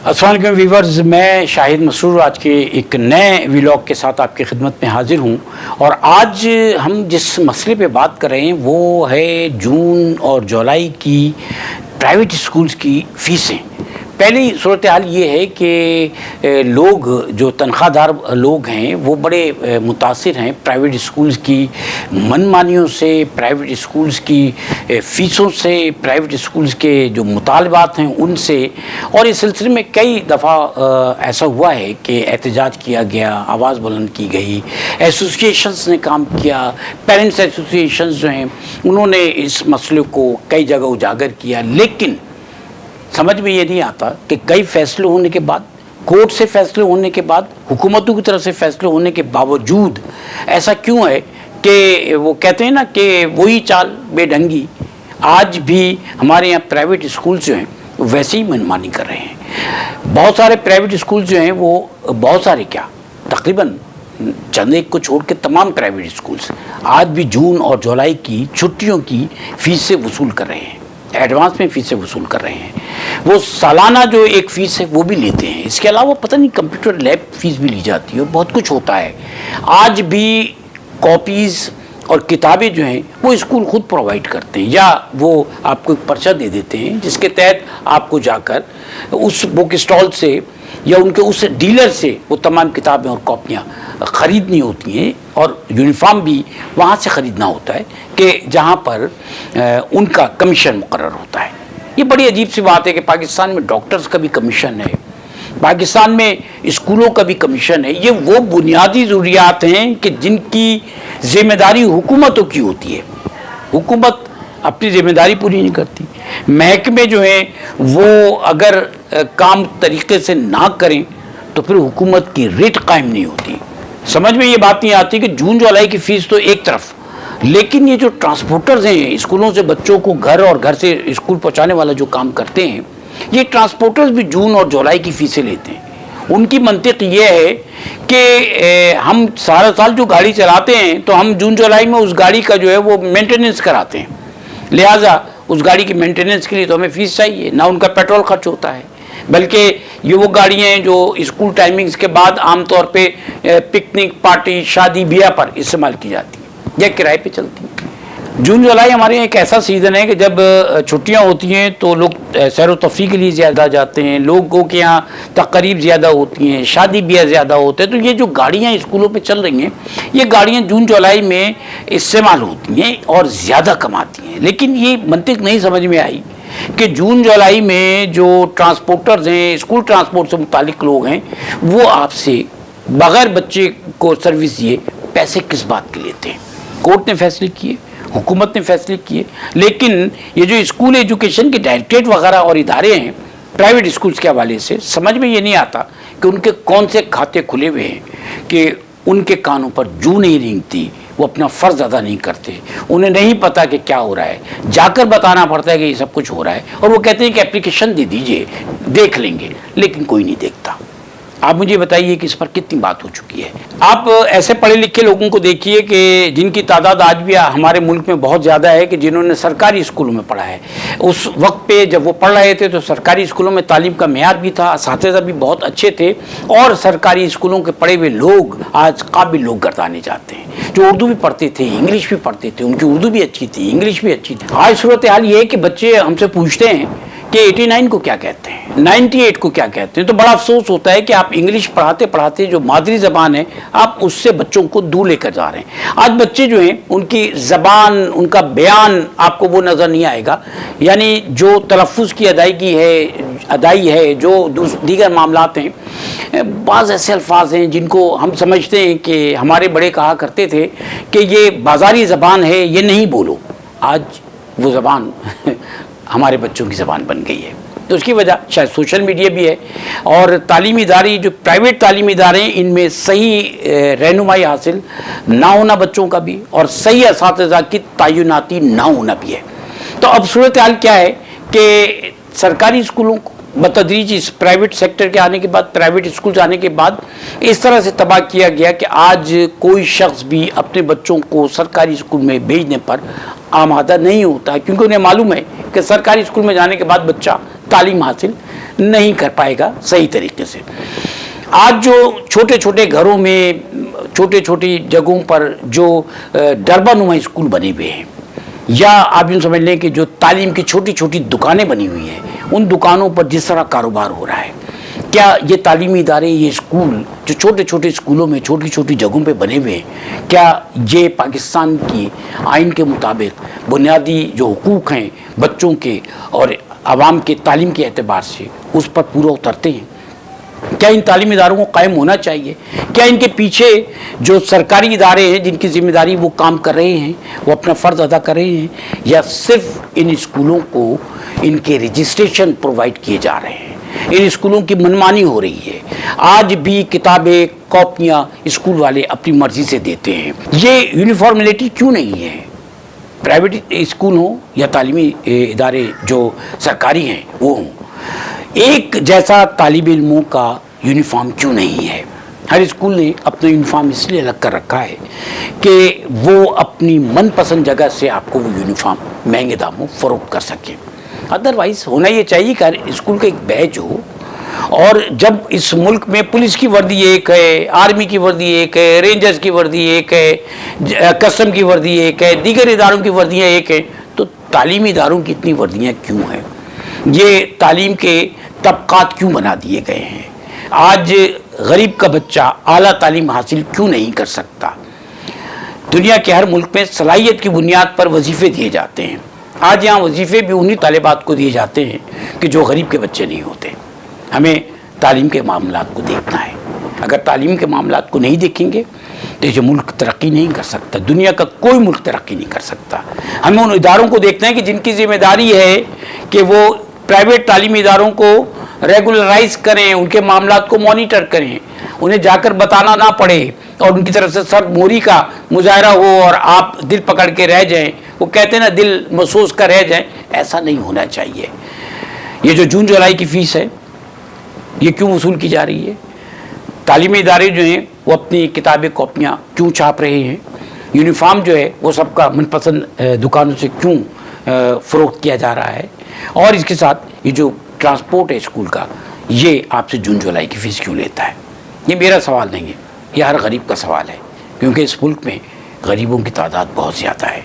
السلام علیکم ویورز، میں شاہد مسرور آج کے ایک نئے ویلاگ کے ساتھ آپ کی خدمت میں حاضر ہوں، اور آج ہم جس مسئلے پہ بات کر رہے ہیں وہ ہے جون اور جولائی کی پرائیویٹ اسکولز کی فیسیں۔ پہلی صورتحال یہ ہے کہ لوگ جو تنخواہ دار لوگ ہیں وہ بڑے متاثر ہیں پرائیویٹ اسکولز کی من مانیوں سے، پرائیویٹ اسکولز کی فیسوں سے، پرائیویٹ اسکولز کے جو مطالبات ہیں ان سے، اور اس سلسلے میں کئی دفعہ ایسا ہوا ہے کہ احتجاج کیا گیا، آواز بلند کی گئی، ایسوسیشنز نے کام کیا، پیرنٹس ایسوسیشنز جو ہیں انہوں نے اس مسئلے کو کئی جگہ اجاگر کیا، لیکن سمجھ میں یہ نہیں آتا کہ کئی فیصلے ہونے کے بعد، کورٹ سے فیصلے ہونے کے بعد، حکومتوں کی طرف سے فیصلے ہونے کے باوجود ایسا کیوں ہے کہ وہ کہتے ہیں نا کہ وہی چال بے ڈھنگی، آج بھی ہمارے یہاں پرائیویٹ اسکولز جو ہیں ویسے ہی منمانی کر رہے ہیں۔ بہت سارے پرائیویٹ اسکولز جو ہیں وہ بہت سارے کیا تقریباً چند ایک کو چھوڑ کے تمام پرائیویٹ اسکولز آج بھی جون اور جولائی کی چھٹیوں کی فیسیں وصول کر رہے ہیں، ایڈوانس میں فیسیں وصول کر رہے ہیں۔ وہ سالانہ جو ایک فیس ہے وہ بھی لیتے ہیں، اس کے علاوہ پتہ نہیں کمپیوٹر لیب فیس بھی لی جاتی ہے، اور بہت کچھ ہوتا ہے۔ آج بھی کاپیز اور کتابیں جو ہیں وہ اسکول خود پرووائڈ کرتے ہیں، یا وہ آپ کو ایک پرچہ دے دیتے ہیں جس کے تحت آپ کو جا کر اس بک اسٹال سے یا ان کے اس ڈیلر سے وہ تمام کتابیں اور کاپیاں خریدنی ہوتی ہیں، اور یونیفارم بھی وہاں سے خریدنا ہوتا ہے کہ جہاں پر ان کا کمیشن مقرر ہوتا ہے۔ یہ بڑی عجیب سی بات ہے کہ پاکستان میں ڈاکٹرز کا بھی کمیشن ہے، پاکستان میں اسکولوں کا بھی کمیشن ہے۔ یہ وہ بنیادی ضروریات ہیں کہ جن کی ذمہ داری حکومتوں کی ہوتی ہے، حکومت اپنی ذمہ داری پوری نہیں کرتی۔ محکمے جو ہیں وہ اگر کام طریقے سے نہ کریں تو پھر حکومت کی ریٹ قائم نہیں ہوتی۔ سمجھ میں یہ بات نہیں آتی کہ جون جولائی کی فیس تو ایک طرف، لیکن یہ جو ٹرانسپورٹرز ہیں اسکولوں سے بچوں کو گھر اور گھر سے اسکول پہنچانے والا جو کام کرتے ہیں، یہ ٹرانسپورٹرز بھی جون اور جولائی کی فیسیں لیتے ہیں۔ ان کی منطق یہ ہے کہ ہم سارا سال جو گاڑی چلاتے ہیں تو ہم جون جولائی میں اس گاڑی کا جو ہے وہ مینٹیننس کراتے ہیں، لہٰذا اس گاڑی کی مینٹیننس کے لیے تو ہمیں فیس چاہیے، نہ ان کا پیٹرول خرچ ہوتا ہے، بلکہ یہ وہ گاڑیاں ہیں جو اسکول ٹائمنگز کے بعد عام طور پہ پکنک، پارٹی، شادی بیاہ پر استعمال کی جاتی ہیں یا کرائے پہ چلتی ہیں۔ جون جولائی ہمارے یہاں ایک ایسا سیزن ہے کہ جب چھٹیاں ہوتی ہیں تو لوگ سیر و تفریح کے لیے زیادہ جاتے ہیں، لوگوں کے یہاں تقریب زیادہ ہوتی ہیں، شادی بیاہ زیادہ ہوتے ہیں، تو یہ جو گاڑیاں اسکولوں پہ چل رہی ہیں یہ گاڑیاں جون جولائی میں استعمال ہوتی ہیں اور زیادہ کماتی ہیں۔ لیکن یہ منطق نہیں سمجھ میں آئی کہ جون جولائی میں جو ٹرانسپورٹرز ہیں، اسکول ٹرانسپورٹ سے متعلق لوگ ہیں، وہ آپ سے بغیر بچے کو سروس دیے پیسے کس بات کے لیتے ہیں۔ کورٹ نے فیصلے کیے، حکومت نے فیصلے کیے، لیکن یہ جو اسکول ایجوکیشن کے ڈائریکٹریٹ وغیرہ اور ادارے ہیں پرائیویٹ اسکولز کے حوالے سے، سمجھ میں یہ نہیں آتا کہ ان کے کون سے کھاتے کھلے ہوئے ہیں کہ ان کے کانوں پر جو نہیں رینگتی، وہ اپنا فرض ادا نہیں کرتے، انہیں نہیں پتا کہ کیا ہو رہا ہے، جا کر بتانا پڑتا ہے کہ یہ سب کچھ ہو رہا ہے، اور وہ کہتے ہیں کہ اپلیکیشن دے دیجئے دیکھ لیں گے، لیکن کوئی نہیں دیکھتا۔ آپ مجھے بتائیے کہ اس پر کتنی بات ہو چکی ہے۔ آپ ایسے پڑھے لکھے لوگوں کو دیکھیے کہ جن کی تعداد آج بھی ہمارے ملک میں بہت زیادہ ہے کہ جنہوں نے سرکاری اسکولوں میں پڑھا ہے۔ اس وقت پہ جب وہ پڑھ رہے تھے تو سرکاری اسکولوں میں تعلیم کا معیار بھی تھا، اساتذہ بھی بہت اچھے تھے، اور سرکاری اسکولوں کے پڑھے ہوئے لوگ آج قابل لوگ گردانے جاتے ہیں، جو اردو بھی پڑھتے تھے، انگلش بھی پڑھتے تھے، ان کی اردو بھی اچھی تھی، انگلش بھی اچھی تھی۔ آج صورتحال یہ ہے کہ بچے ہم سے پوچھتے ہیں کہ 89 کو کیا کہتے ہیں، 98 کو کیا کہتے ہیں، تو بڑا افسوس ہوتا ہے کہ آپ انگلش پڑھاتے پڑھاتے جو مادری زبان ہے آپ اس سے بچوں کو دور لے کر جا رہے ہیں۔ آج بچے جو ہیں ان کی زبان، ان کا بیان آپ کو وہ نظر نہیں آئے گا، یعنی جو تلفظ کی ادائی ہے، جو دیگر معاملات ہیں، بعض ایسے الفاظ ہیں جن کو ہم سمجھتے ہیں کہ ہمارے بڑے کہا کرتے تھے کہ یہ بازاری زبان ہے، یہ نہیں بولو، آج وہ زبان ہمارے بچوں کی زبان بن گئی ہے۔ تو اس کی وجہ شاید سوشل میڈیا بھی ہے، اور تعلیمی ادارے جو پرائیویٹ تعلیمی ادارے ہیں ان میں صحیح رہنمائی حاصل نہ ہونا بچوں کا بھی، اور صحیح اساتذہ کی تعیناتی نہ ہونا بھی ہے۔ تو اب صورتحال کیا ہے کہ سرکاری اسکولوں کو بتدریج اس پرائیویٹ سیکٹر کے آنے کے بعد، پرائیویٹ اسکول آنے کے بعد اس طرح سے تباہ کیا گیا کہ آج کوئی شخص بھی اپنے بچوں کو سرکاری اسکول میں بھیجنے پر آمادہ نہیں ہوتا ہے، کیونکہ انہیں معلوم ہے کہ سرکاری اسکول میں جانے کے بعد بچہ تعلیم حاصل نہیں کر پائے گا صحیح طریقے سے. آج جو چھوٹے چھوٹے گھروں میں چھوٹے چھوٹی جگہوں پر جو ڈربہ نما اسکول بنے ہوئے ہیں، یا آپ یوں سمجھ لیں کہ جو تعلیم کی چھوٹی چھوٹی دکانیں بنی ہوئی ہیں، ان دکانوں پر جس طرح کاروبار ہو رہا ہے، کیا یہ تعلیمی ادارے، یہ اسکول جو چھوٹے چھوٹے اسکولوں میں چھوٹی چھوٹی جگہوں پہ بنے ہوئے ہیں، کیا یہ پاکستان کی آئین کے مطابق بنیادی جو حقوق ہیں بچوں کے اور عوام کے تعلیم کے اعتبار سے اس پر پورا اترتے ہیں؟ کیا ان تعلیمی اداروں کو قائم ہونا چاہیے؟ کیا ان کے پیچھے جو سرکاری ادارے ہیں جن کی ذمہ داری وہ کام کر رہے ہیں وہ اپنا فرض ادا کر رہے ہیں، یا صرف ان اسکولوں کو ان کے رجسٹریشن پرووائڈ کیے جا رہے ہیں؟ ان اسکولوں کی منمانی ہو رہی ہے. آج بھی کتابیں کاپیاں اسکول والے اپنی مرضی سے دیتے ہیں. یہ یونیفارملٹی کیوں نہیں ہے؟ پرائیویٹ اسکول ہوں یا تعلیمی ادارے جو سرکاری ہیں وہ ہوں، ایک جیسا طالب علموں کا یونیفارم کیوں نہیں ہے؟ ہر اسکول نے اپنا یونیفارم اس لیے الگ کر رکھا ہے کہ وہ اپنی من پسند جگہ سے آپ کو وہ یونیفارم مہنگے داموں فروخت کر سکیں. ادروائز ہونا یہ چاہیے کہ ہر اسکول کا ایک بیچ ہو. اور جب اس ملک میں پولیس کی وردی ایک ہے، آرمی کی وردی ایک ہے، رینجرز کی وردی ایک ہے، کسٹم کی وردی ایک ہے، دیگر اداروں کی وردیاں ایک ہیں، تو تعلیمی اداروں کی اتنی وردیاں کیوں ہیں؟ یہ تعلیم کے طبقات کیوں بنا دیے گئے ہیں؟ آج غریب کا بچہ اعلیٰ تعلیم حاصل کیوں نہیں کر سکتا؟ دنیا کے ہر ملک میں صلاحیت کی بنیاد پر وظیفے دیے جاتے ہیں. آج یہاں وظیفے بھی انہی طالبات کو دیے جاتے ہیں کہ جو غریب کے بچے نہیں ہوتے. ہمیں تعلیم کے معاملات کو دیکھنا ہے. اگر تعلیم کے معاملات کو نہیں دیکھیں گے تو یہ ملک ترقی نہیں کر سکتا. دنیا کا کوئی ملک ترقی نہیں کر سکتا. ہمیں ان اداروں کو دیکھنا ہے کہ جن کی ذمہ داری ہے کہ وہ پرائیویٹ تعلیمی اداروں کو ریگولرائز کریں، ان کے معاملات کو مانیٹر کریں، انہیں جا کر بتانا نہ پڑے اور ان کی طرف سے سر موری کا مظاہرہ ہو اور آپ دل پکڑ کے رہ جائیں. وہ کہتے ہیں نا دل محسوس کر رہ جائیں. ایسا نہیں ہونا چاہیے. یہ جو جون جولائی کی فیس ہے یہ کیوں وصول کی جا رہی ہے؟ تعلیمی ادارے جو ہیں وہ اپنی کتابیں کاپیاں کیوں چھاپ رہے ہیں؟ یونیفارم جو ہے وہ سب کا من پسند دکانوں سے کیوں فروخت کیا جا رہا ہے؟ اور اس کے ساتھ یہ جو ٹرانسپورٹ ہے اسکول کا، یہ آپ سے جون جولائی کی فیس کیوں لیتا ہے؟ یہ میرا سوال نہیں ہے، یہ ہر غریب کا سوال ہے، کیونکہ اس ملک میں غریبوں کی تعداد بہت زیادہ ہے.